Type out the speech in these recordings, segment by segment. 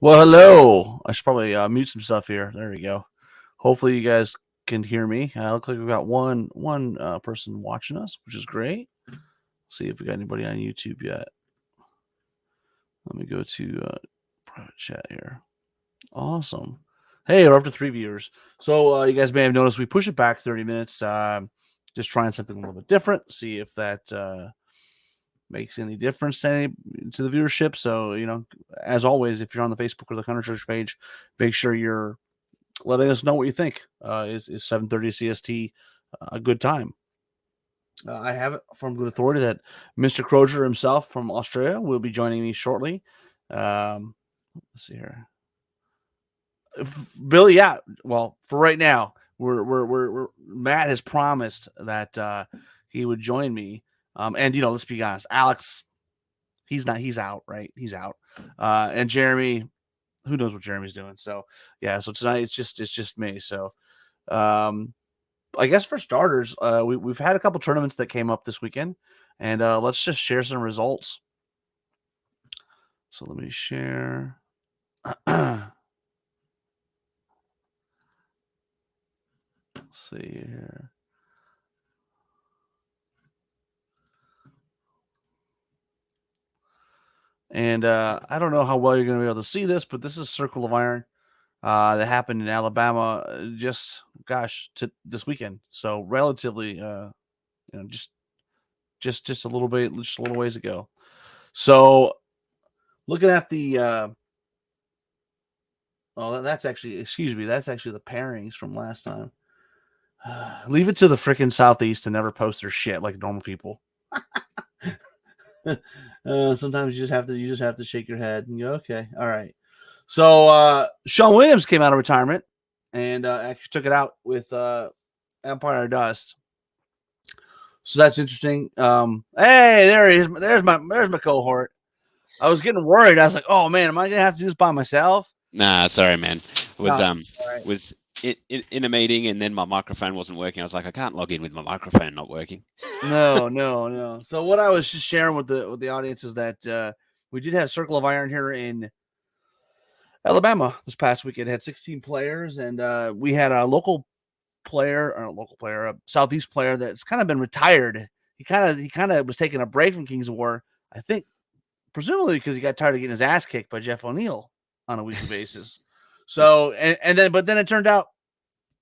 Well, hello. I should probably mute some stuff here. There we go. Hopefully, you guys can hear me. Looks like we've got one person watching us, which is great. Let's see if we got anybody on YouTube yet. Let me go to private chat here. Awesome. Hey, we're up to 3 viewers. So you guys may have noticed we push it back 30 minutes. Just trying something a little bit different. See if that makes any difference to the viewership. So, as always, if you're on the Facebook or the Counter Church page, make sure you're letting us know what you think. Is 7:30 CST a good time? I have it from good authority that Mr. Crozier himself from Australia will be joining me shortly. Let's see here. Billy, yeah. Well, for right now, we're Matt has promised that he would join me. And let's be honest, Alex, he's out, right? He's out. And Jeremy, who knows what Jeremy's doing? So yeah, so tonight it's just me. So I guess for starters, we've had a couple tournaments that came up this weekend, and let's just share some results. So let me share. Let's see here. And I don't know how well you're going to be able to see this, but this is Circle of Iron that happened in Alabama just this weekend. So relatively, just a little bit, just a little ways ago. So looking at the, that's actually the pairings from last time. Leave it to the freaking Southeast to never post their shit like normal people. Sometimes you just have to shake your head and go, okay, all right. So Sean Williams came out of retirement and actually took it out with Empire Dust. So that's interesting. Hey, there he is. There's my cohort. I was getting worried. I was like, oh man, am I gonna have to do this by myself? Nah, sorry, man. Was in a meeting and then my microphone wasn't working. I was like, I can't log in with my microphone not working. No. So what I was just sharing with the audience is that we did have Circle of Iron here in Alabama this past weekend. It had 16 players, and we had a a Southeast player that's kind of been retired. He kind of was taking a break from Kings of War, I think, presumably because he got tired of getting his ass kicked by Jeff O'Neill on a weekly basis. So but then it turned out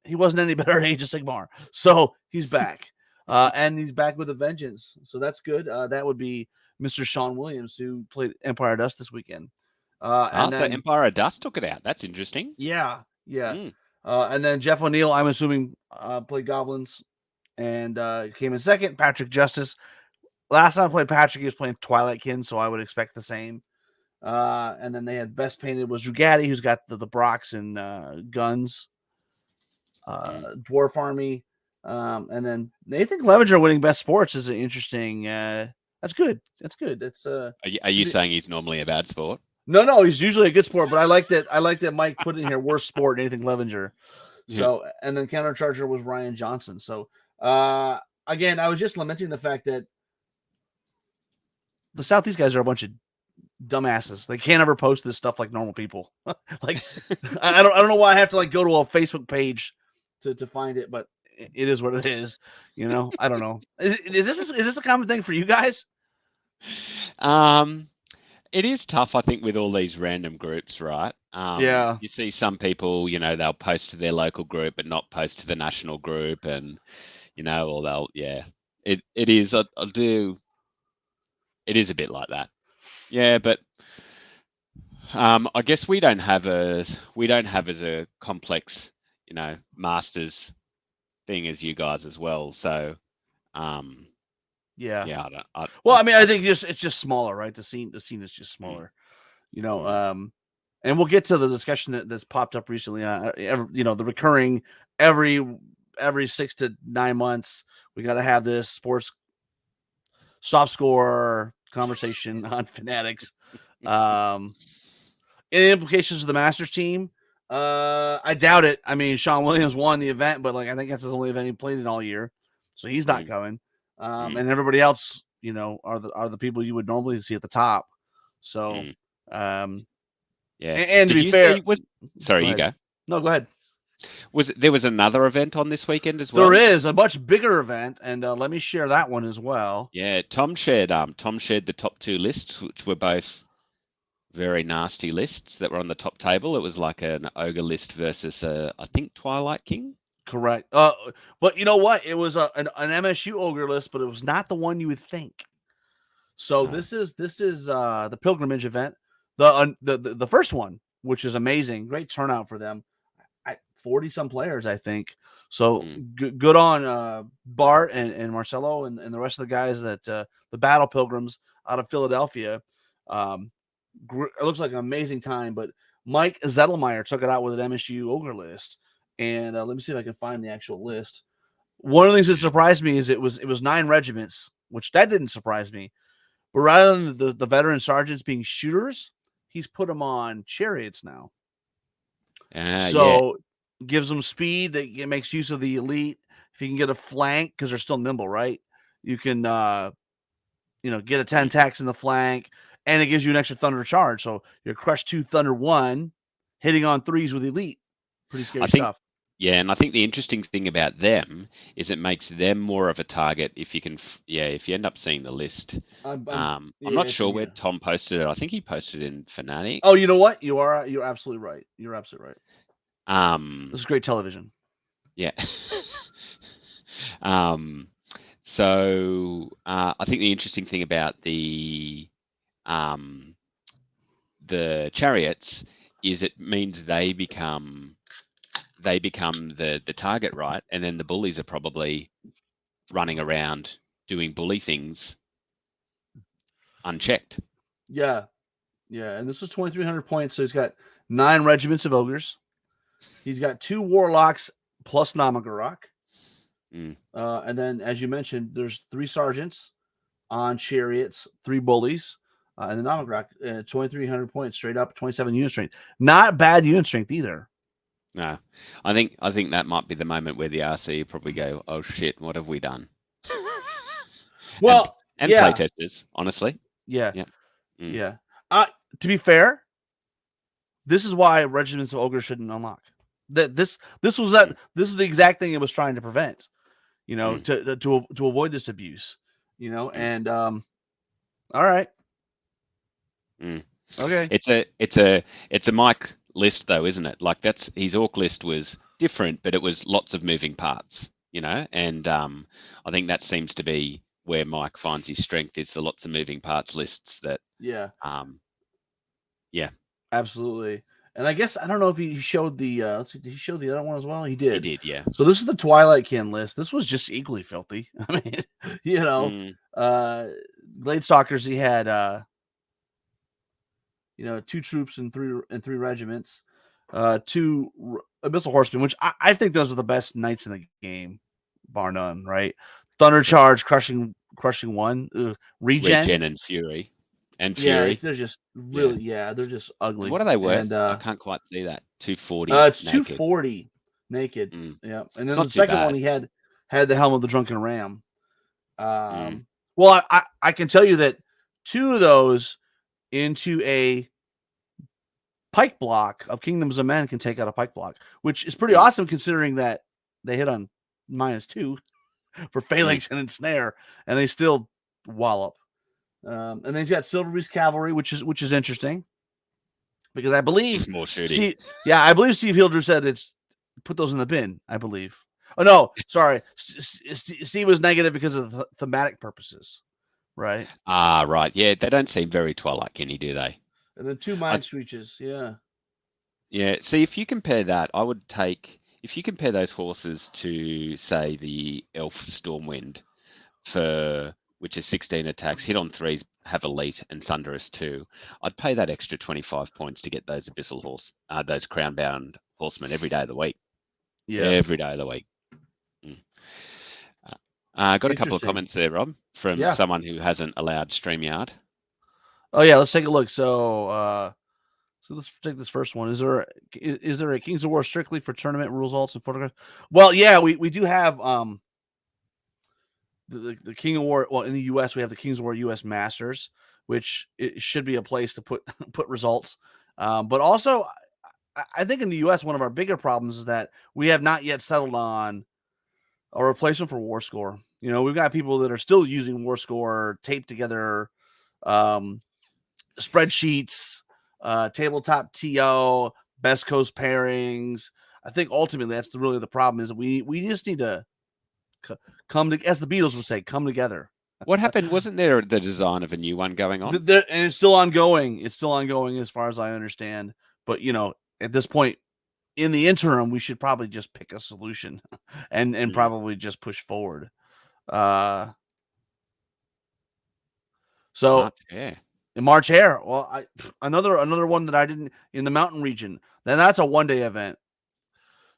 he wasn't any better at Age of Sigmar. So he's back. And he's back with a vengeance. So that's good. That would be Mr. Sean Williams, who played Empire Dust this weekend. So Empire Dust took it out. That's interesting. Yeah. And then Jeff O'Neill, I'm assuming, played Goblins and came in second. Patrick Justice. Last time I played Patrick, he was playing Twilight Kin, so I would expect the same. And then they had best painted was Drugatti, who's got the Brox and guns. Dwarf Army. And then Nathan Clevenger winning best sports is an interesting. That's good. It's Are you saying he's normally a bad sport? No, he's usually a good sport, but I like that Mike put in here worst sport, Nathan Clevenger. So and then countercharger was Ryan Johnson. So again, I was just lamenting the fact that the Southeast guys are a bunch of dumbasses. They can't ever post this stuff like normal people. Like I don't know why I have to go to a Facebook page to find it, but it is what it is. I don't know. Is this a common thing for you guys? It is tough, I think, with all these random groups, right? Yeah. You see some people, they'll post to their local group but not post to the national group, and or they'll It is. It is a bit like that. Yeah, but I guess we don't have as a complex, masters thing as you guys as well. So, yeah. Well, I mean, I think it's just smaller, right? The scene is just smaller, and we'll get to the discussion that's popped up recently. The recurring every 6 to 9 months, we got to have this sports soft score conversation on Fanatics. Any implications of the Masters team? I doubt it. I mean, Sean Williams won the event, but I think that's his only event he played in all year, so he's not going. And everybody else, are the people you would normally see at the top. So, Yeah. And to Did be you fair, see? Sorry, go you ahead. go. No, go ahead. There was another event on this weekend as There well? is a much bigger event, and let me share that one as well. Yeah, Tom shared the top two lists, which were both very nasty lists that were on the top table. It was like an ogre list versus I think Twilight King. Correct. But you know what? It was an MSU ogre list, but it was not the one you would think. So No. this is the pilgrimage event, the first one, which is amazing. Great turnout for them. 40 some players, I think. So good on Bart and Marcelo and the rest of the guys that the Battle Pilgrims out of Philadelphia. It looks like an amazing time, but Mike Zettelmeyer took it out with an MSU ogre list. And let me see if I can find the actual list. One of the things that surprised me is it was 9 regiments, which that didn't surprise me. But rather than the veteran sergeants being shooters, he's put them on chariots now. So gives them speed. It makes use of the elite. If you can get a flank, because they're still nimble, right? You can get a 10 attacks in the flank, and it gives you an extra thunder charge. So your crush 2 thunder 1 hitting on 3s with elite. Pretty scary stuff. Yeah, and I think the interesting thing about them is it makes them more of a target if you can, if you end up seeing the list. I'm not sure where Tom posted it. I think he posted it in Fanatics. Oh, you know what? You're absolutely right. You're absolutely right. This is great television. Yeah. So I think the interesting thing about the chariots is it means they become the target, right? And then the bullies are probably running around doing bully things unchecked. Yeah. And this is 2,300 points. So he's got 9 regiments of ogres. He's got 2 warlocks plus Namagarok. And then, as you mentioned, there's 3 sergeants on chariots, 3 bullies, and the Namagarok, 2,300 points straight up, 27 unit strength. Not bad unit strength either. No, I think that might be the moment where the RC probably go, "Oh shit, what have we done?" Well, and playtesters, honestly. Yeah. To be fair, this is why regiments of ogre shouldn't unlock. This is the exact thing it was trying to prevent. To avoid this abuse. And all right. Okay. It's a Mike list though, isn't it? Like his orc list was different, but it was lots of moving parts, and I think that seems to be where Mike finds his strength is the lots of moving parts lists that absolutely. And I guess I don't know if he showed the let's see, did he show the other one as well? He did. He did, yeah. So this is the Twilight Kin list. This was just equally filthy. I mean, Glade Stalkers, he had 2 troops and 3 regiments, 2 Abyssal Horsemen, which I think those are the best knights in the game, bar none, right? Thunder Charge, crushing 1, regen and Fury. They're just really, they're just ugly. And what are they worth? I can't quite see that. 240. It's naked. 240 naked. Yeah, and then the second one he had the Helm of the Drunken Ram. Well, I can tell you that 2 of those into a pike block of Kingdoms of Men can take out a pike block, which is pretty awesome considering that they hit on -2 for phalanx and ensnare, and they still wallop. And then he's got Silver Beast Cavalry, which is interesting because I believe more shooting. I believe Steve Hilder said it's put those in the bin. I believe. Oh no, sorry, Steve was negative because of the thematic purposes, right? Right. Yeah, they don't seem very Twilight Kenny, do they? And then 2 Mind Screeches, Yeah. See, if you compare that, if you compare those horses to say the Elf Stormwind which is 16 attacks, hit on 3s, have elite and thunderous 2. I'd pay that extra 25 points to get those Abyssal those crown-bound horsemen every day of the week. Yeah, every day of the week. Got a couple of comments there, Rob, from someone who hasn't allowed StreamYard. Oh yeah, let's take a look. So let's take this first one. Is there a Kings of War strictly for tournament results and photographs? Well, yeah, we do have the King of War. Well, in the US, we have the Kings of War US Masters, which it should be a place to put results. But also, I think in the U.S., one of our bigger problems is that we have not yet settled on a replacement for War Score. We've got people that are still using War Score, taped together spreadsheets, tabletop TO, best coast pairings. I think ultimately that's really the problem is we just need to come to, as the Beatles would say, come together. What happened? Wasn't there the design of a new one going on? And it's still ongoing. It's still ongoing as far as I understand. But at this point, in the interim, we should probably just pick a solution and probably just push forward. So March Hare. Well, another one that I didn't in the mountain region. Then that's a 1-day event.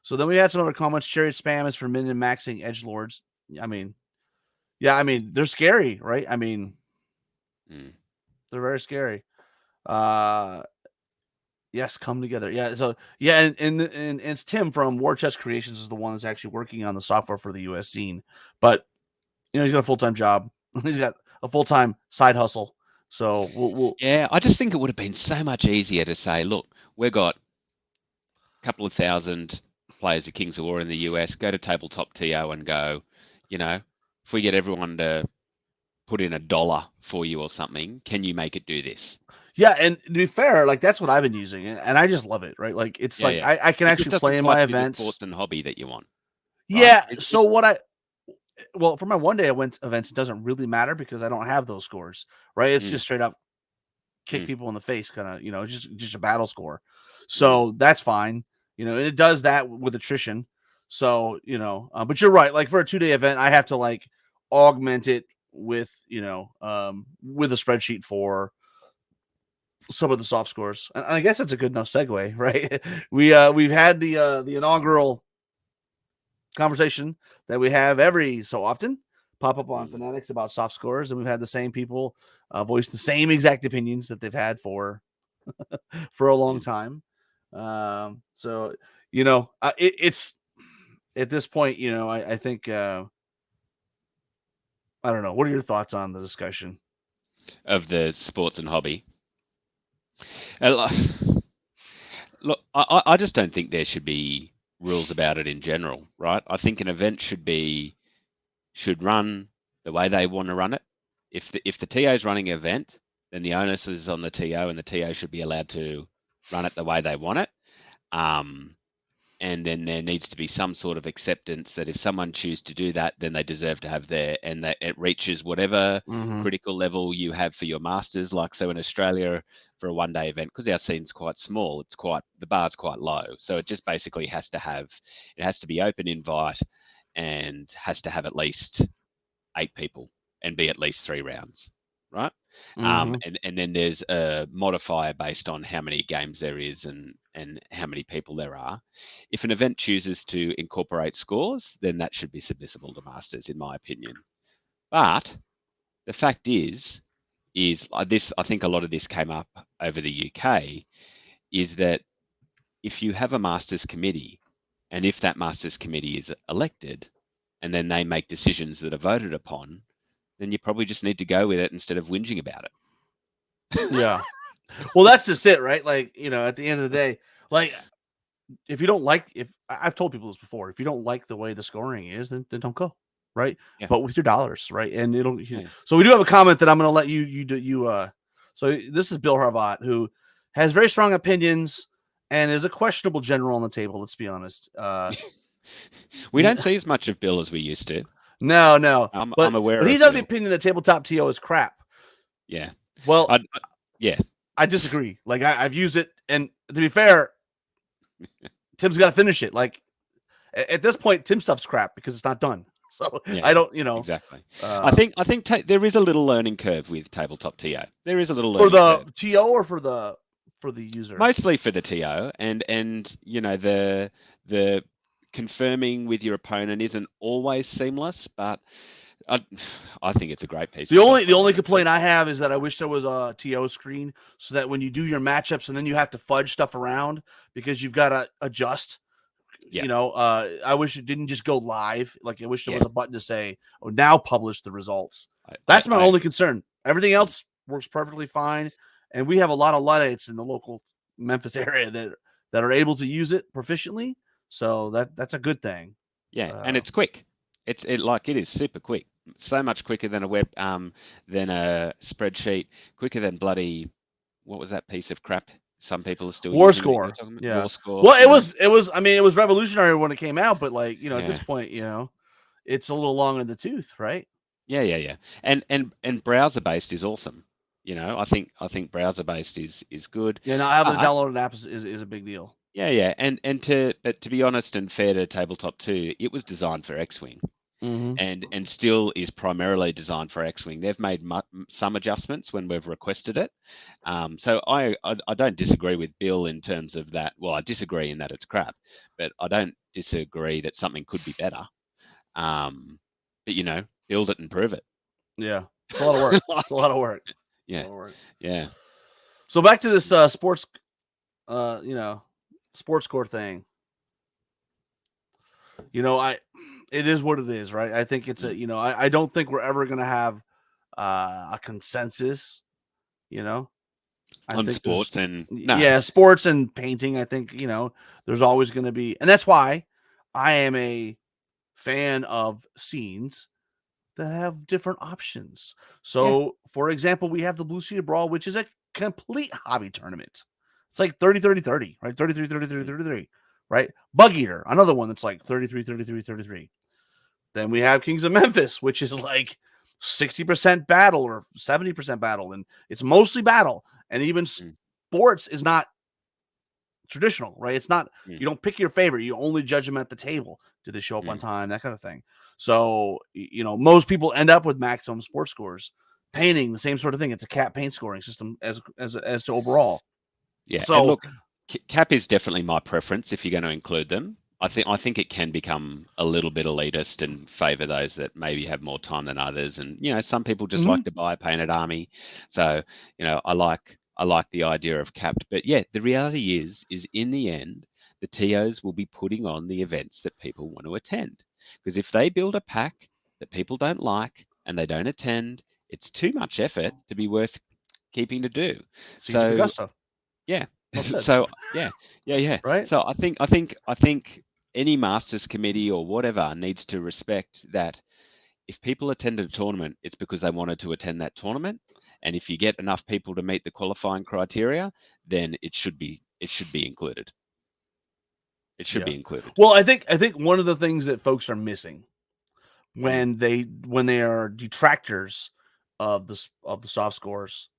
So then we had some other comments. Chariot spam is for min and maxing edgelords. They're scary, right? They're very scary. Yes, come together. Yeah. So yeah, and it's Tim from War Chest Creations is the one that's actually working on the software for the US scene. But he's got a full-time job. He's got a full-time side hustle. So we'll I just think it would have been so much easier to say, look, we've got a couple of thousand players of Kings of War in the US, go to tabletop TO and go, if we get everyone to put in $1 for you or something, can you make it do this? Yeah, and to be fair, like that's what I've been using, and I just love it. Right, like it's I can actually play in my events. Sports and hobby that you want. Right? Yeah. So for my 1-day events, it doesn't really matter because I don't have those scores. Right, it's just straight up kick people in the face, kind of just a battle score. So that's fine. And it does that with attrition. So but you're right. Like for a 2-day event, I have to like augment it with with a spreadsheet for some of the soft scores, and I guess that's a good enough segue, right? We've had the inaugural conversation that we have every so often pop up on Fanatics about soft scores, and we've had the same people voice the same exact opinions that they've had for a long time. So it's at this point, I think I don't know. What are your thoughts on the discussion of the sports and hobby? Look, I just don't think there should be rules about it in general, right? I think an event should run the way they want to run it. If the TO is running an event, then the onus is on the TO, and the TO should be allowed to run it the way they want it. And then there needs to be some sort of acceptance that if someone chooses to do that, then they deserve to have and that it reaches whatever critical level you have for your masters. Like so in Australia for a 1-day event, because our scene's quite small, the bar's quite low. So it just basically has to be open invite and has to have at least 8 people and be at least 3 rounds. Right. And then there's a modifier based on how many games there is and how many people there are. If an event chooses to incorporate scores, then that should be submissible to masters, in my opinion. But the fact is this, I think a lot of this came up over the UK, is that if you have a masters committee, and if that masters committee is elected, and then they make decisions that are voted upon, then you probably just need to go with it instead of whinging about it. Yeah. Well, that's just it, right? Like, at the end of the day, like if you don't if I've told people this before, if you don't like the way the scoring is, then don't go, right? Yeah. But with your dollars, right? And so we do have a comment that I'm going to let you so this is Bill Harvat, who has very strong opinions and is a questionable general on the table, let's be honest. We don't see as much of Bill as we used to. No. I'm aware but he's of the opinion that tabletop TO is crap. Yeah. Well, yeah. I disagree. Like I've used it, and to be fair, Tim's got to finish it. Like at this point, Tim stuff's crap because it's not done. So I don't, exactly. I think there is a little learning curve with tabletop TO. There is a little learning curve. For the TO or for the user. Mostly for the TO, and the confirming with your opponent isn't always seamless, but I think it's a great piece. The only complaint I have is that I wish there was a TO screen so that when you do your matchups and then you have to fudge stuff around because you've got to adjust. Yeah. I wish it didn't just go live. Like I wish there was a button to say, "Oh, now publish the results." That's my only concern. Everything else works perfectly fine, and we have a lot of Luddites in the local Memphis area that are able to use it proficiently. So that's a good thing. Yeah, and it's quick. It is super quick. So much quicker than a web than a spreadsheet. Quicker than bloody what was that piece of crap? Some people are still War using that you were score. talking about. Yeah. War score. Well, You know. it was. I mean, it was revolutionary when it came out, but like at this Yeah. point, it's a little long in the tooth, right? Yeah. And browser based is awesome. I think browser based is good. Yeah. Now having a But downloaded app is a big deal. yeah. And to be honest and fair to Tabletop 2, it was designed for X-Wing. Mm-hmm. And still is primarily designed for X-Wing. They've made some adjustments when we've requested it. So I don't disagree with Bill in terms of that. Well, I disagree in that it's crap, but I don't disagree that something could be better. But build it and prove it. Yeah. It's a lot of work. It's a lot of work. Yeah. Yeah. So back to this sports, sports core thing. It is what it is, right? I think it's I don't think we're ever going to have a consensus, On sports and no. Yeah, sports and painting. I think, there's always going to be, and that's why I am a fan of scenes that have different options. So, for example, we have the Blue Sea Brawl, which is a complete hobby tournament. It's like 30-30-30, right? 33-33-33, right? Bug Eater, another one that's like 33-33-33. Then we have Kings of Memphis, which is like 60% battle or 70% battle, and it's mostly battle. And even sports is not traditional, right? It's not, you don't pick your favorite. You only judge them at the table. Did they show up on time? That kind of thing. So, most people end up with maximum sports scores. Painting, the same sort of thing. It's a cap paint scoring system as to overall. Yeah. So and look, cap is definitely my preference if you're going to include them. I think it can become a little bit elitist and favor those that maybe have more time than others. And some people just like to buy a painted army. So I like the idea of capped. But yeah, the reality is in the end, the TOs will be putting on the events that people want to attend. Because if they build a pack that people don't like and they don't attend, it's too much effort to be worth keeping to do. Siege of Augusta. Yeah. Well said. So yeah. Right. So I think any Masters committee or whatever needs to respect that if people attend a tournament, it's because they wanted to attend that tournament. And if you get enough people to meet the qualifying criteria, then it should be included. It should be included. Well, I think one of the things that folks are missing when they are detractors of the soft scores,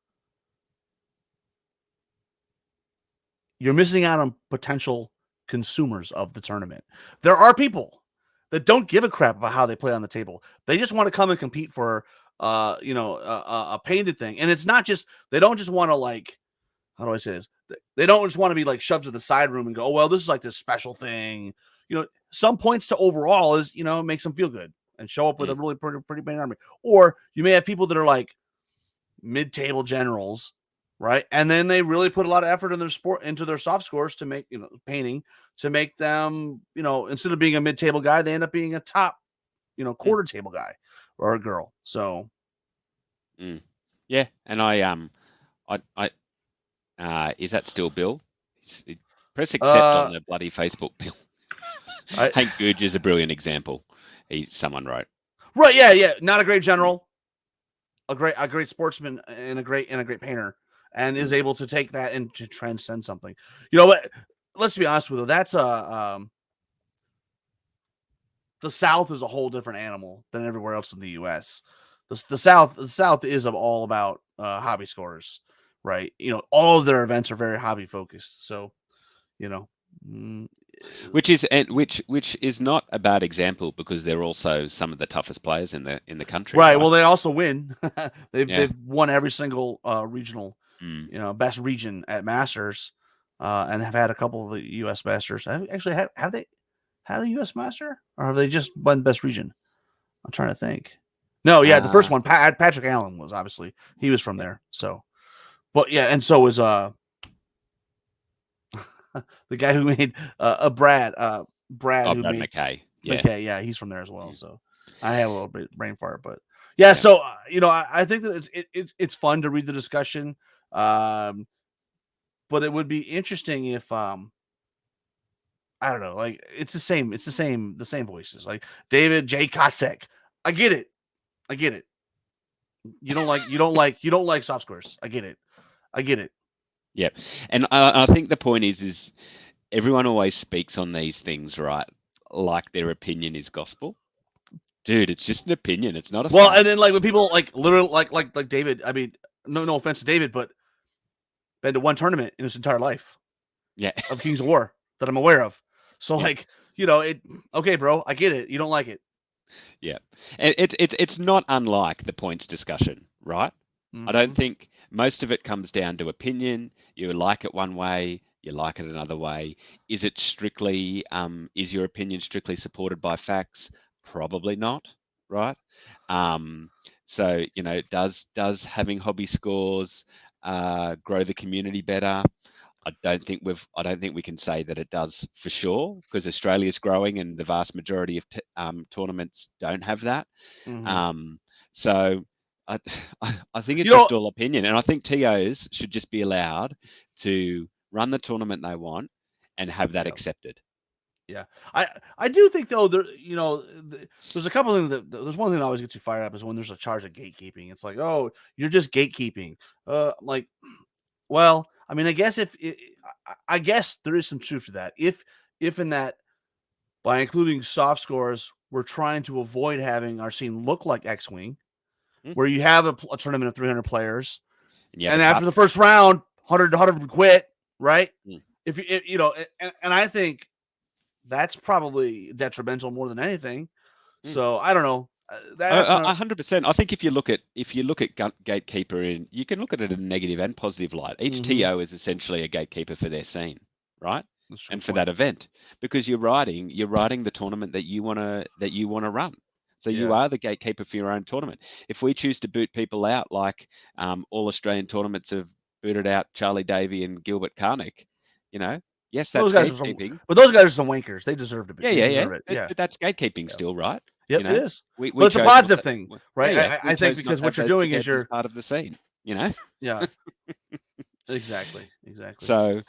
you're missing out on potential consumers of the tournament. There are people that don't give a crap about how they play on the table. They just want to come and compete for a painted thing. And it's not just, they don't just want to, like, how do I say this? They don't just want to be like shoved to the side room and go, oh, well, this is like this special thing. Some points to overall is, makes them feel good and show up with a really pretty painted army. Or you may have people that are like mid-table generals, right? And then they really put a lot of effort into their soft scores to make, painting, to make them, instead of being a mid-table guy, they end up being a top, quarter table guy or a girl. So yeah. And I is that still Bill? Press accept on the bloody Facebook, Bill. Hank Googe is a brilliant example. Someone wrote. Right, yeah. Not a great general, a great sportsman, and a great painter, and is able to take that and to transcend something. What? Let's be honest with you. That's the South is a whole different animal than everywhere else in the U.S. The South is all about hobby scores, right? All of their events are very hobby focused. So, which is not a bad example because they're also some of the toughest players in the country. Right. Well, they also win. They've won every single regional, best region at Masters, and have had a couple of the U.S. Masters. Actually, have they had a U.S. Master, or have they just won best region? I'm trying to think. No, yeah, the first one, Patrick Allen was, obviously he was from there. So, but yeah, and so was the guy who made Brad who made McKay. McKay, yeah, he's from there as well. So I have a little bit brain fart, but yeah. So I think that it's fun to read the discussion. but it would be interesting if I don't know, like it's the same voices. Like David J. Kosek. I get it. You don't like soft scores. I get it. Yeah, and I think the point is everyone always speaks on these things, right? Like their opinion is gospel. Dude, it's just an opinion. It's not a Well, fact. and then like when people like literally like David, I mean, no offense to David, but been to one tournament in his entire life Yeah, of Kings of War that I'm aware of. So yeah, like, okay, bro, I get it. You don't like it. yeah. And it's not unlike the points discussion, right? I Mm-hmm. don't think most of it comes down to opinion. You like it one way, you like it another way. Is it strictly, is your opinion strictly supported by facts? Probably not, right? Um, so, does having hobby scores grow the community better? I don't think we can say that it does for sure because Australia's growing and the vast majority of tournaments don't have that. Mm-hmm. Um, so I, I think it's You know, just all opinion, and I think TOs should just be allowed to run the tournament they want and have that yeah. accepted. Yeah, I do think though there's a couple things there's one thing that always gets you fired up is when there's a charge of gatekeeping. It's like, oh, you're just gatekeeping. I'm like, well, I mean, I guess I guess there is some truth to that. If in that by including soft scores, we're trying to avoid having our scene look like X-Wing, Mm. where you have a tournament of 300 players, And you have a and cut. after the first round, 100 quit, right? Mm. And I think that's probably detrimental more than anything. Mm. So I don't know. That's not. 100%. I think if you look at gatekeeper in, you can look at it in a negative and positive light. Each Mm-hmm. TO is essentially a gatekeeper for their scene, right? That's a true And for point. that event, because you're writing the tournament that you wanna run. So you Yeah. are the gatekeeper for your own tournament. If we choose to boot people out, like all Australian tournaments have booted out Charlie Davey and Gilbert Carnick, yes, Those that's guys are some, gatekeeping. but those guys are some wankers. They deserve to be. Yeah, They yeah, yeah. deserve it. But, Yeah. but that's gatekeeping Yeah. still, right? Yep, it is. We But it's a chose not positive to. thing, Yeah, right? yeah. We I think chose not because to have what you're those doing is dickheads as you're. part of the scene, you know. Yeah. Exactly. So,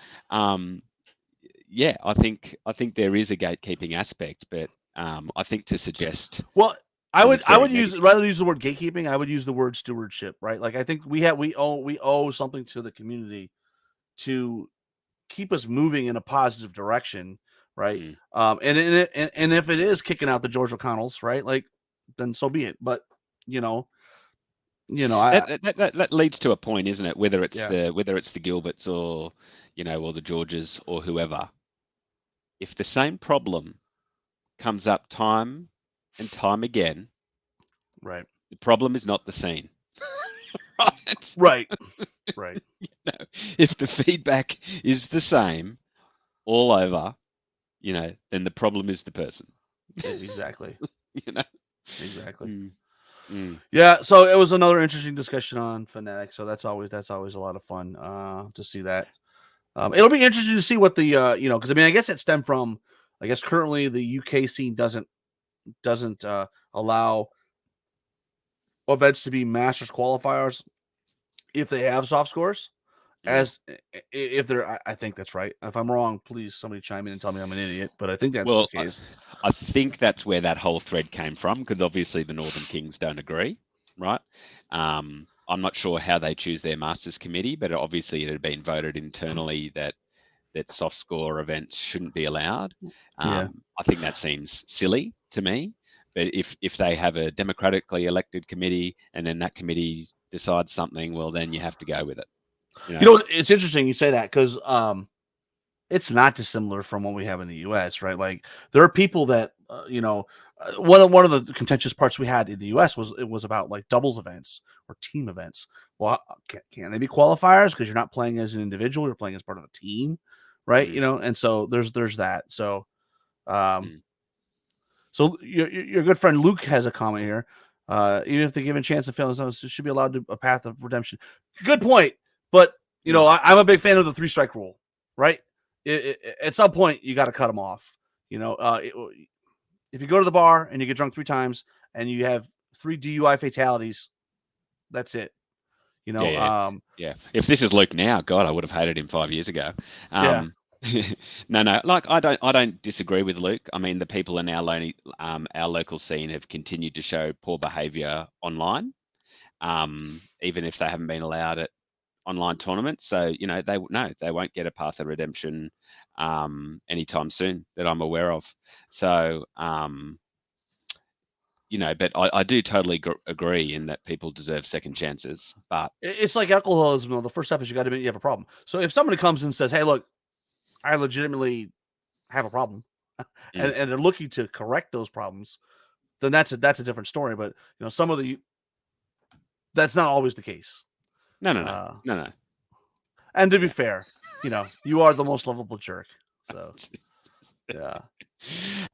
yeah, I think there is a gatekeeping aspect, but I think to suggest Well, that it's I very would use negative. rather than use the word gatekeeping, I would use the word stewardship, right? Like I think we owe something to the community to keep us moving in a positive direction, right? Mm. And if it is kicking out the George O'Connells, right? Like then so be it. But you know, That, I that that that leads to a point, isn't it? Whether it's yeah, the Gilberts or or the Georges or whoever, if the same problem comes up time and time again, right, the problem is not the scene. Right? right, right, If the feedback is the same all over, then the problem is the person. exactly, You know. exactly. Mm, mm, Yeah, so it was another interesting discussion on Fnatic. So that's always a lot of fun to see that. It'll be interesting to see what the because I mean I guess it stemmed from I guess currently the UK scene doesn't allow events to be Masters qualifiers if they have soft scores. mm. As if they're, I think that's right. If I'm wrong, please somebody chime in and tell me I'm an idiot. But I think that's the Well, case. I think that's where that whole thread came from, because obviously the Northern Kings don't agree, right? I'm not sure how they choose their Masters committee, but obviously it had been voted internally that soft score events shouldn't be allowed. Yeah. I think that seems silly to me. But if they have a democratically elected committee and then that committee decides something, well, then you have to go with it. It's interesting you say that because it's not dissimilar from what we have in the U.S. Right? Like there are people that one of the contentious parts we had in the U.S. was about like doubles events or team events. Well, can they be qualifiers because you're not playing as an individual, you're playing as part of a team, right? Mm, And so there's that. So um, mm, so your good friend Luke has a comment here. Even if they're given a chance to fail, it should be allowed to a path of redemption. Good point, but mm, I'm a big fan of the 3-strike rule, right? At some point, you got to cut them off. If you go to the bar and you get drunk 3 times and you have 3 DUI fatalities, that's it. You Yeah, know, yeah, yeah. If this is Luke now, God, I would have hated him 5 years ago. yeah, Um, no. Like I don't disagree with Luke. I mean, the people in our local scene have continued to show poor behaviour online, even if they haven't been allowed at online tournaments. So they won't get a Path of Redemption anytime soon that I'm aware of. So but I do totally agree in that people deserve second chances. But it's like alcoholism. Though. The first step is you got to admit you have a problem. So if somebody comes and says, "Hey, look, I legitimately have a problem," mm, and they're looking to correct those problems, then that's a different story. But some of that's not always the case. no, no, no, Uh, no, no. and to be Yeah. fair, you are the most lovable jerk. So yeah,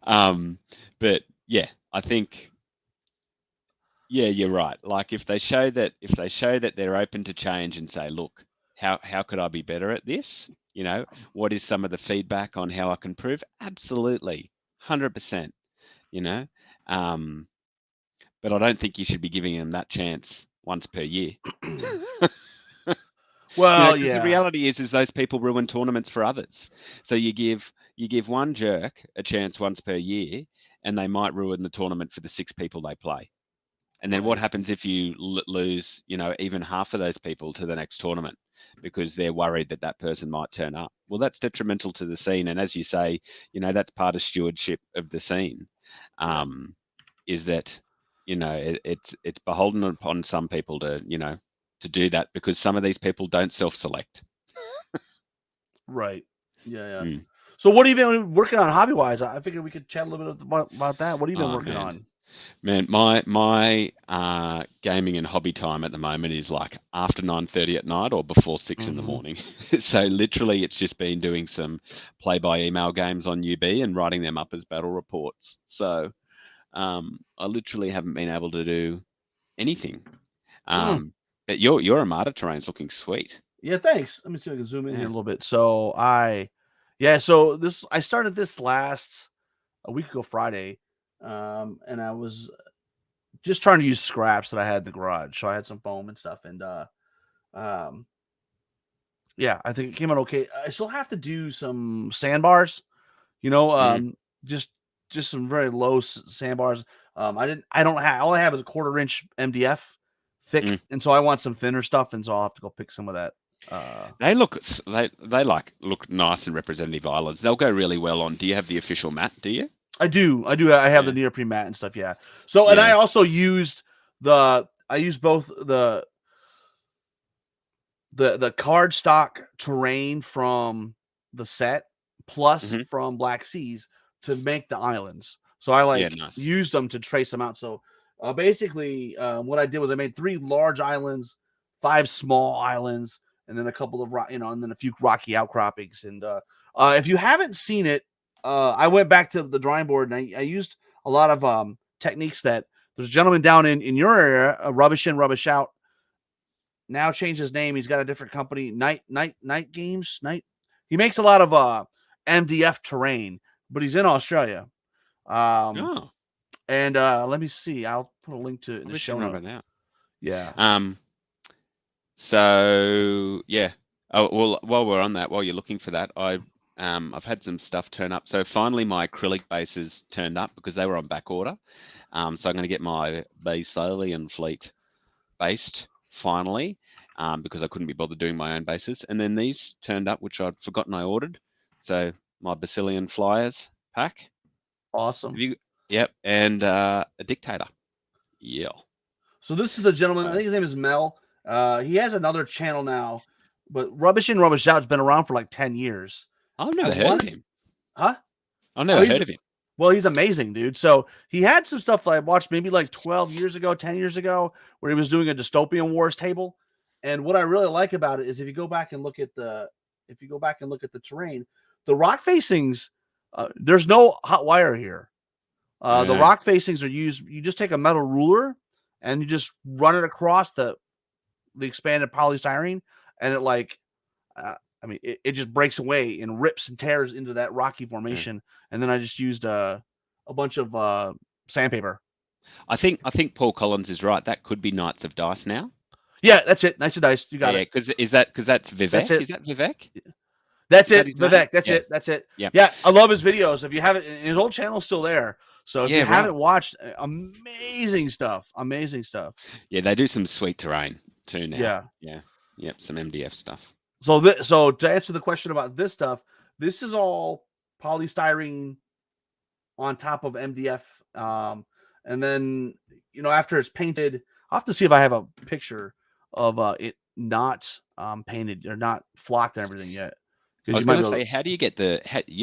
um, but yeah, I think yeah, you're right. Like if they show that they're open to change and say, look, how could I be better at this? What is some of the feedback on how I can improve? Absolutely, 100%. You know, um, but I don't think you should be giving them that chance once per year. well, Because the yeah, reality is those people ruin tournaments for others. So you give one jerk a chance once per year, and they might ruin the tournament for the 6 people they play. And then what right, happens if you lose, even half of those people to the next tournament because they're worried that that person might turn up? Well, that's detrimental to the scene. And as you say, that's part of stewardship of the scene. right, Is that it's beholden upon some people to do that because some of these people don't self-select. right, yeah, yeah. Mm. So what have you been working on hobby wise? I figured we could chat a little bit about that. What have you been Oh working man, on? man, my gaming and hobby time at the moment is like after 9:30 at night or before 6 in the Mm-hmm. morning. So literally, it's just been doing some play-by-email games on UB and writing them up as battle reports. So I literally haven't been able to do anything. Mm. Um, but your Armada terrain's looking sweet. Yeah, thanks. Let me see if I can zoom in here Yeah. a little bit. So I started this last a week ago Friday, and I was just trying to use scraps that I had in the garage. So I had some foam and stuff, and um, yeah, I think it came out okay. I still have to do some sandbars, you know, Mm, just some very low sandbars. I don't have all I have is a 1/4 inch MDF thick, mm. and so I want some thinner stuff, and so I'll have to go pick some of that. They look nice and representative islands. They'll go really well on. Do you have the official mat? Do you? I do. I have the Yeah. neoprene mat and stuff. Yeah. So, and I Yeah. also used I used both the cardstock terrain from the set plus Hmm. from Black Seas to make the islands. So I Yeah. like Nice. used them to trace them out. So basically, what I did was I made 3 large islands, 5 small islands, and then a couple of and then a few rocky outcroppings. And if you haven't seen it, I went back to the drawing board and I used a lot of techniques that there's a gentleman down in your area, Rubbish In, Rubbish Out, now changed his name. He's got a different company, Night Games. Night. He makes a lot of MDF terrain, but he's in Australia. Um, Oh, and let me see. I'll put a link to it in I'll the be show checking note. it out. Yeah. Um. So yeah. Oh well. While you're looking for that, I've had some stuff turn up. So finally, my acrylic bases turned up because they were on back order. So I'm going to get my base and fleet based finally, because I couldn't be bothered doing my own bases. And then these turned up, which I'd forgotten I ordered. So my Basilian Flyers pack. Have Awesome. you? Yep, and a Dictator. Yeah. So this is the gentleman. I So think his name is Mel. He has another channel now, but Rubbish In, Rubbish Out's been around for like 10 years. I've I never heard of wanted, him. huh? I've Oh, never heard of him. he's amazing, dude. So he had some stuff that I watched maybe like 12 years ago, 10 years ago, where he was doing a dystopian wars table. And what I really like about it is if you go back and look at the terrain, the rock facings, there's no hot wire here. The Yeah. rock facings are used. You just take a metal ruler and you just run it across the expanded polystyrene, and it like it just breaks away and rips and tears into that rocky Yeah. formation. And then I just used a bunch of sandpaper. I think Paul Collins is right. That could be Knights of Dice now. Yeah, that's it. Nice and nice. You got Yeah, it. because that's Vivek? That's it. Is that Vivek? That's Is that it, his name? Vivek. That's Yeah. it. That's it. Yeah. Yeah, I love his videos. If you haven't, his old channel's still there. So if you Yeah, right. haven't watched, amazing stuff. Amazing stuff. Yeah, they do some sweet terrain too now. Yeah. Yeah. Yep, some MDF stuff. So to answer the question about this stuff, this is all polystyrene on top of MDF. And then, after it's painted, I'll have to see if I have a picture of it not painted or not flocked and everything yet. I Because was you might going be to able say, how do you get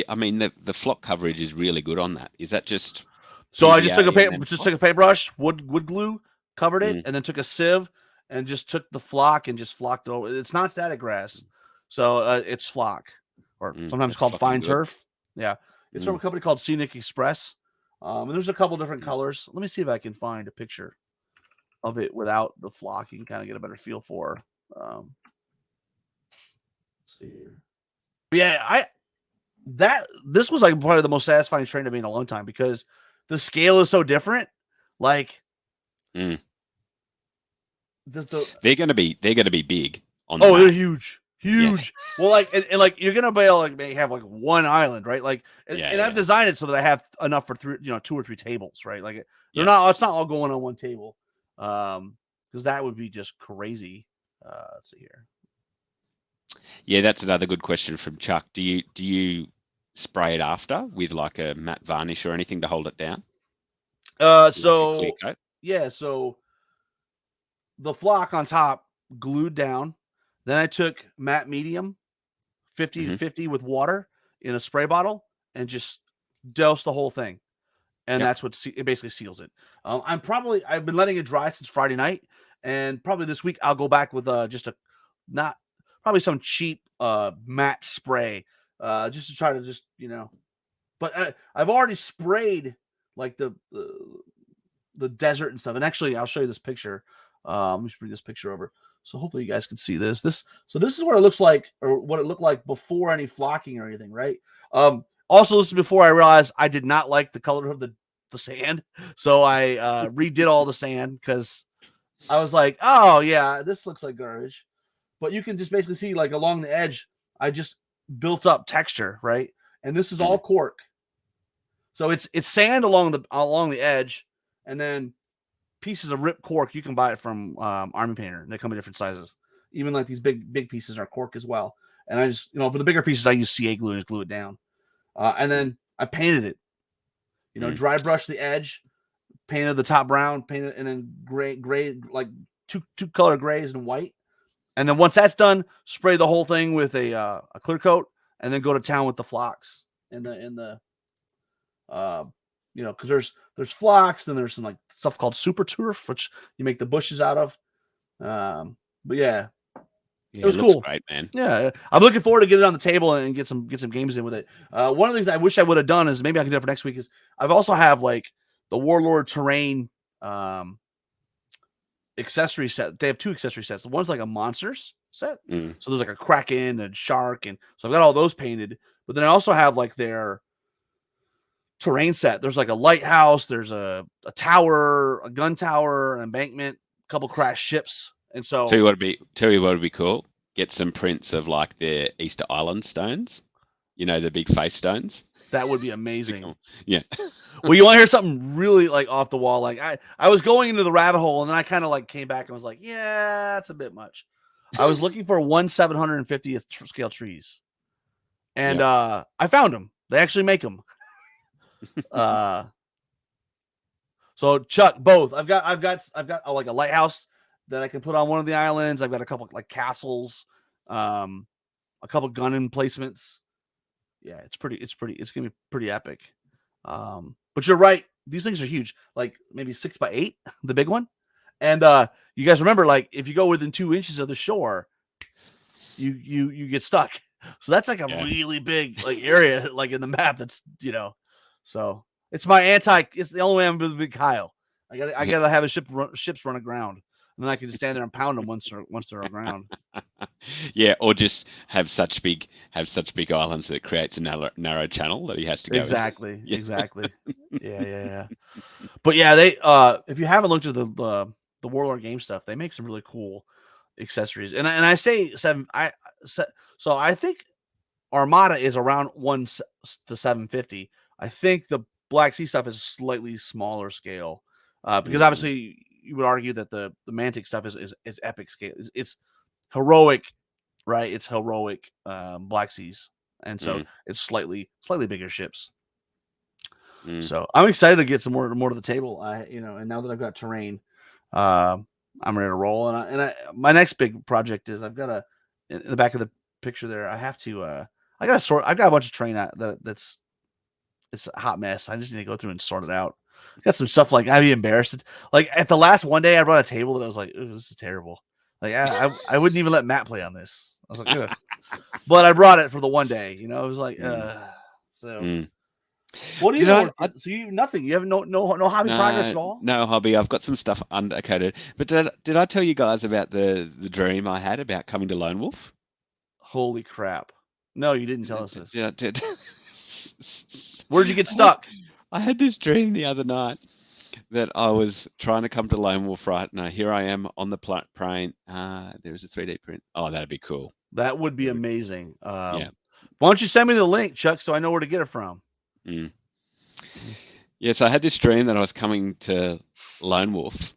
I mean, the flock coverage is really good on that. Is that just So I just took PVA and then took a paintbrush, wood glue, covered it, Mm. and then took a sieve and just took the flock and just flocked it over. It's not static grass, so it's flock, or sometimes That's called fucking fine good. turf. Yeah, it's from a company called Scenic Express. And there's a couple different colors. Let me see if I can find a picture of it without the flock. You can kind of get a better feel for. Let's see here. But yeah, this was like probably the most satisfying train to me in a long time because the scale is so different. Like, Mm. they're gonna be big on oh, they're map. huge. Yeah. Well, like, and like you're gonna be able to like have like one island, right? Like, and I've designed it so that I have enough for 2 or 3 tables, right? Like, they're not. It's not all going on one table, because that would be just crazy. Let's see here. Yeah, that's another good question from Chuck. Do you spray it after with like a matte varnish or anything to hold it down? Like a clear coat? Yeah, so the flock on top glued down. Then I took matte medium 50-50 with water in a spray bottle and just douse the whole thing. And that's what it basically seals it. I've been letting it dry since Friday night, and probably this week I'll go back with just probably some cheap matte spray, just to try to but I've already sprayed like the desert and stuff. And actually, I'll show you this picture. Let me just bring this picture over. So hopefully you guys can see this. This is what it looks like, or what it looked like before any flocking or anything, right? Also, this is before I realized I did not like the color of the sand. So I redid all the sand because I was like, oh yeah, this looks like garbage. But you can just basically see like along the edge, I just built up texture, right? And this is all cork. So it's sand along the edge, and then pieces of ripped cork. You can buy it from Army Painter. They come in different sizes. Even like these big pieces are cork as well. And I just, for the bigger pieces, I use CA glue and just glue it down. And then I painted it. Dry brush the edge, painted the top brown, painted, and then gray, like two color grays and white. And then once that's done, spray the whole thing with a clear coat, and then go to town with the flocks because there's flocks, then there's some like stuff called super turf, which you make the bushes out of. But yeah, it was cool. Great, man. Yeah, I'm looking forward to get it on the table and get some games in with it. One of the things I wish I would have done is maybe I can do it for next week. Is I've also have like the Warlord Terrain accessory set. They have 2 accessory sets. One's like a monsters set, so there's like a kraken and shark, and so I've got all those painted. But then I also have like their terrain set. There's like a lighthouse, there's a tower, a gun tower, an embankment, a couple crashed ships. And so tell you what would be cool. Get some prints of like the Easter Island stones. The big face stones. That would be amazing. Yeah. Well, you want to hear something really like off the wall? Like I was going into the rabbit hole, and then I kind of like came back and was like, yeah, that's a bit much. I was looking for 1/750th scale trees, and I found them. They actually make them. So Chuck, both. I've got like a lighthouse that I can put on one of the islands. I've got a couple like castles, a couple gun emplacements. Yeah, it's gonna be pretty epic. But you're right, these things are huge, like maybe 6x8, the big one. And you guys remember, like if you go within 2 inches of the shore, you get stuck. So that's like a really big like area like in the map. That's so it's it's the only way I'm gonna be Kyle. I gotta have ships run aground, and then I can just stand there and pound them once they're aground. Yeah, or just have such big islands that it creates a narrow channel that he has to go. Exactly. Yeah. But yeah, they if you haven't looked at the Warlord game stuff, they make some really cool accessories, and I say seven. So I think Armada is around 1 to 750. I think the Black Sea stuff is slightly smaller scale, because obviously you would argue that the Mantic stuff is epic scale. It's heroic, right? It's heroic Black Seas, and so it's slightly bigger ships. So I'm excited to get some more to the table. And now that I've got terrain, I'm ready to roll. And my next big project is I've got in the back of the picture there. I have to I got to sort. I've got a bunch of terrain that's it's a hot mess. I just need to go through and sort it out. Got some stuff like I'd be embarrassed. Like at the last one day, I brought a table that I was like, this is terrible. Like I wouldn't even let Matt play on this. I was like, ugh. But I brought it for the one day. It was like, so. What do you know? So you nothing. You have no hobby progress at all. No hobby. I've got some stuff undercoated. But did I tell you guys about the dream I had about coming to Lone Wolf? Holy crap! No, you didn't tell us this. Yeah, I did. Where'd you get stuck? I had this dream the other night that I was trying to come to Lone Wolf, right? Now here I am on the plane. There's a 3D print. Oh, that'd be cool. That would be amazing. Yeah. Why don't you send me the link, Chuck, so I know where to get it from? Yes, I had this dream that I was coming to Lone Wolf,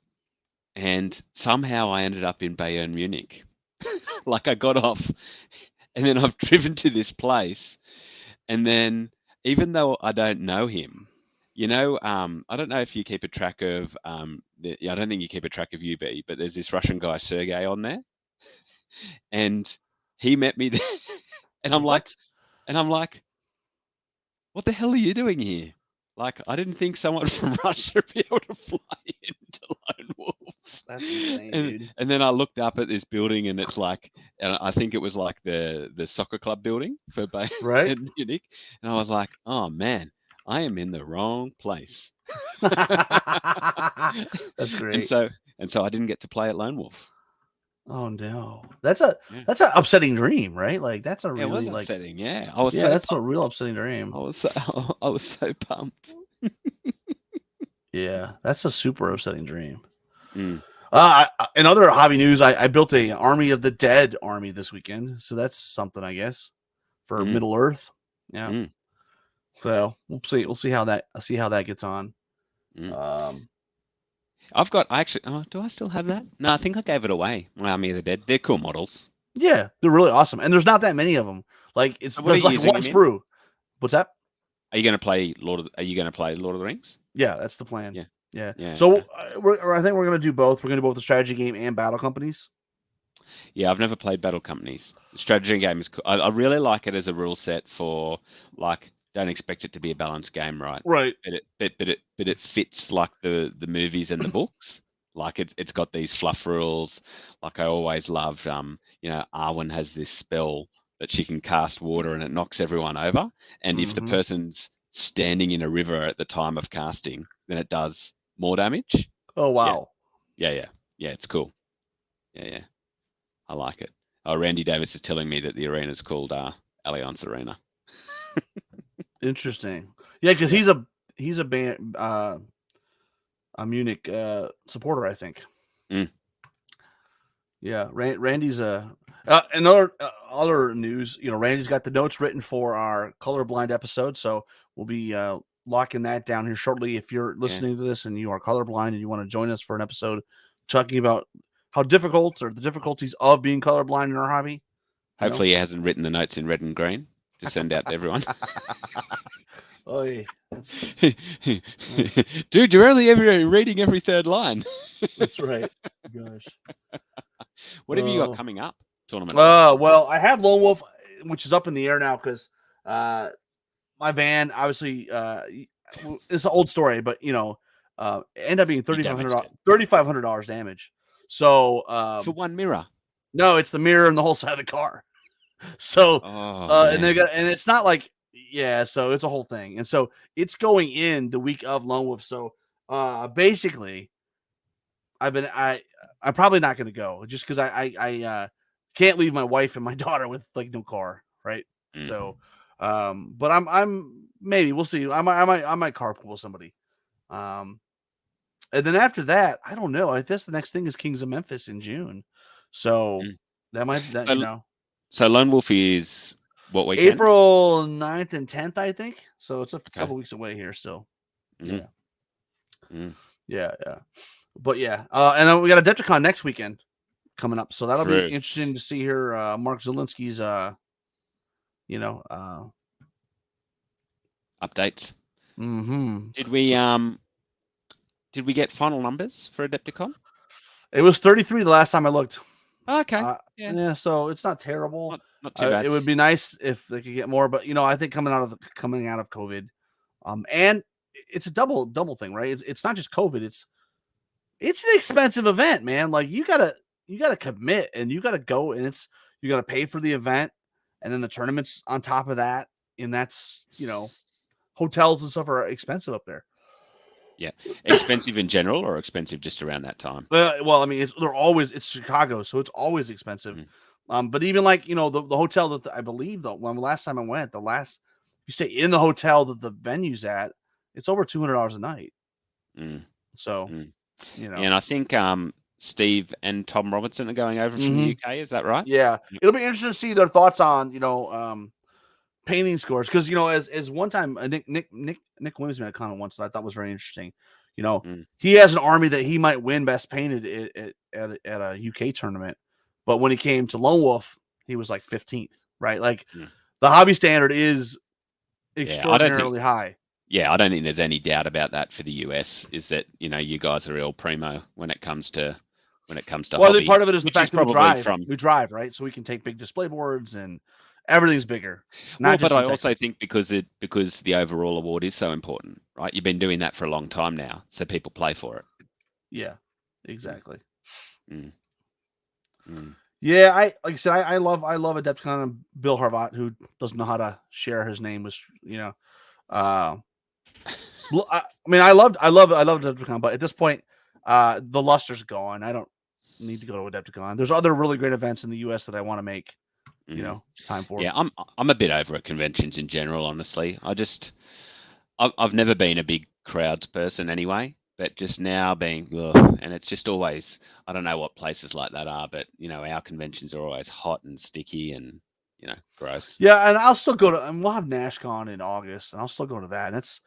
and somehow I ended up in Bayern Munich. Like I got off, and then I've driven to this place, and then even though I don't know him, I don't know if you keep a track of I don't think you keep a track of UB, but there's this Russian guy Sergey on there, and he met me there, and I'm like, what the hell are you doing here? Like, I didn't think someone from Russia would be able to fly into Lone Wolf. That's insane, dude. And then I looked up at this building, and it's like, and I think it was like the soccer club building for Bayern Munich. And I was like, oh man, I am in the wrong place. That's great. And so I didn't get to play at Lone Wolf. Oh no, that's an upsetting dream, right? Like that's a really upsetting. Yeah, that's a real upsetting dream. I was so pumped. Yeah, that's a super upsetting dream. In other hobby news, I built a Army of the Dead army this weekend, so that's something, I guess, for Middle Earth. Yeah. So we'll see how that gets on. I've got do I still have that? No, I think I gave it away. My Army of the Dead. They're cool models. Yeah, they're really awesome, and there's not that many of them. Like there's like one sprue. What's that? Are you going to play Lord of the Rings? Yeah, that's the plan. Yeah. So I think we're going to do both. We're going to do both the strategy game and battle companies. Yeah, I've never played battle companies. The strategy game is cool. I really like it as a rule set for like. Don't expect it to be a balanced game, right? Right. But it fits like the movies and the books. Like it's got these fluff rules. Like I always loved, Arwen has this spell that she can cast water and it knocks everyone over. And if the person's standing in a river at the time of casting, then it does more damage. Oh wow. Yeah, it's cool. Yeah. I like it. Oh, Randy Davis is telling me that the arena is called Allianz Arena. Interesting. Yeah, because he's a band, a Munich supporter, I think. Yeah, Randy's another other news. Randy's got the notes written for our colorblind episode, so we'll be locking that down here shortly. If you're listening to this and you are colorblind and you want to join us for an episode talking about how difficult or the difficulties of being colorblind in our hobby. Hopefully, he hasn't written the notes in red and green to send out to everyone. Oh, yeah. Dude, you're only reading every third line. That's right. Gosh. What have you got coming up? Tournament. Well, I have Lone Wolf, which is up in the air now because my van, obviously, it's an old story, but ended up being $3,500 damage. So for one mirror. No, it's the mirror and the whole side of the car. So and it's not like so it's a whole thing. And so it's going in the week of Lone Wolf. So basically I'm probably not going to go just because I can't leave my wife and my daughter with like no car, right? So but I'm maybe we'll see. I might carpool somebody. And then after that, I don't know. I guess the next thing is Kings of Memphis in June. So Mm. that might that So Lone Wolf is what weekend? April 9th and 10th, I think. So it's a Okay. couple weeks away here still. Mm. Mm. Yeah. But yeah, and then we got Adepticon next weekend coming up, so that'll be True. interesting to see here. Mark Zielinski's, Updates. mm-hmm. Did we get final numbers for Adepticon? It was 33 the last time I looked. Okay. Yeah. Yeah, so it's not terrible. Not too bad. It would be nice if they could get more, but I think coming out of COVID, and it's a double thing, right? It's not just COVID. It's an expensive event, man. Like you gotta commit and you gotta go, and you gotta pay for the event, and then the tournaments on top of that, and that's hotels and stuff are expensive up there. Yeah, expensive in general, or expensive just around that time. Well, I mean, it's Chicago, so it's always expensive. But even like the hotel that I believe when last time I went, you stay in the hotel that the venue's at, it's over $200 a night. So, and I think Steve and Tom Robinson are going over from the UK. Is that right? Yeah, it'll be interesting to see their thoughts on painting scores because as one time Nick Williams made a comment once that I thought was very interesting. He has an army that he might win best painted at a UK tournament, but when he came to Lone Wolf, he was like 15th, right? Like the hobby standard is extraordinarily high. Yeah, I don't think there's any doubt about that for the US. Is that you guys are real primo when it comes to well, hobby. I think part of it is the fact that we drive, right? So we can take big display boards and everything's bigger. But I also think because the overall award is so important, right? You've been doing that for a long time now, so people play for it. Yeah, exactly. Yeah, like I said, I love Adepticon and Bill Harvat, who doesn't know how to share his name with I mean, I loved Adepticon, but at this point, the luster's gone. I don't need to go to Adepticon. There's other really great events in the US that I want to make, time for. Yeah, I'm a bit over at conventions in general, honestly. I've never been a big crowds person anyway, but just now being, and it's just always, I don't know what places like that are, but our conventions are always hot and sticky and gross. Yeah, and I'll still go to, and we'll have NashCon in August, and I'll still go to that. And it's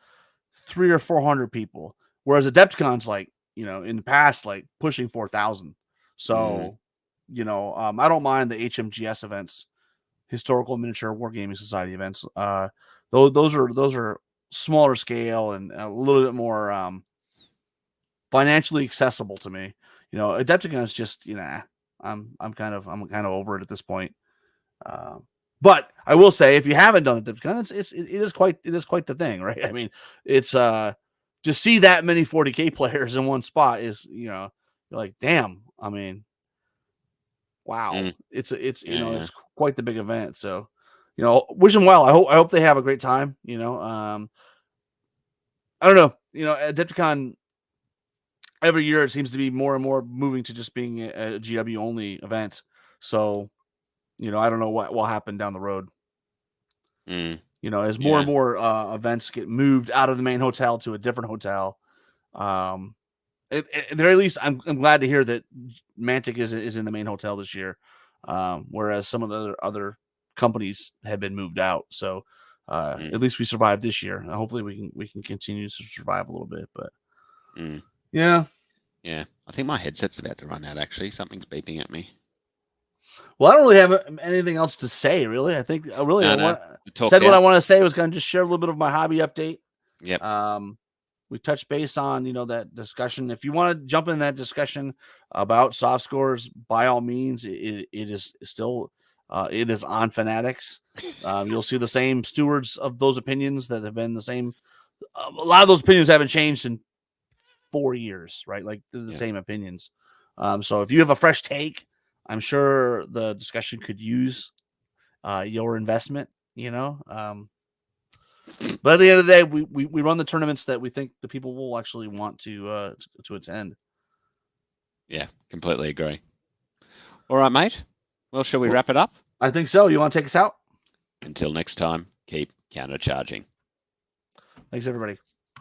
300 or 400 people, whereas Adepticon's like in the past like pushing 4,000. So I don't mind the HMGS events, Historical Miniature Wargaming Society events. Those are smaller scale and a little bit more financially accessible to me. Adepticon is just I'm kind of over it at this point. But I will say, if you haven't done Adepticon, it is quite the thing, right? I mean, it's to see that many 40K players in one spot is you're like, damn. I mean, wow, it's quite the big event. So, wish them well. I hope they have a great time. I don't know. Adepticon every year it seems to be more and more moving to just being a GW only event. So, I don't know what will happen down the road. As more and more events get moved out of the main hotel to a different hotel. At the very least, I'm glad to hear that Mantic is in the main hotel this year, whereas some of the other companies have been moved out. So at least we survived this year. Hopefully, we can continue to survive a little bit. But yeah. I think my headset's about to run out. Actually, something's beeping at me. Well, I don't really have anything else to say. Really, I think I said what I want to say. Was going to just share a little bit of my hobby update. Yep. We touched base on that discussion. If you want to jump in that discussion about soft scores, by all means, it is still it is on Fanatics. You'll see the same stewards of those opinions that have been the same. A lot of those opinions haven't changed in 4 years, right? Like they're the same opinions. So if you have a fresh take, I'm sure the discussion could use your investment. But at the end of the day, we run the tournaments that we think the people will actually want to attend. Yeah, completely agree. All right, mate. Well, shall we wrap it up? I think so. You want to take us out? Until next time, keep countercharging. Thanks, everybody.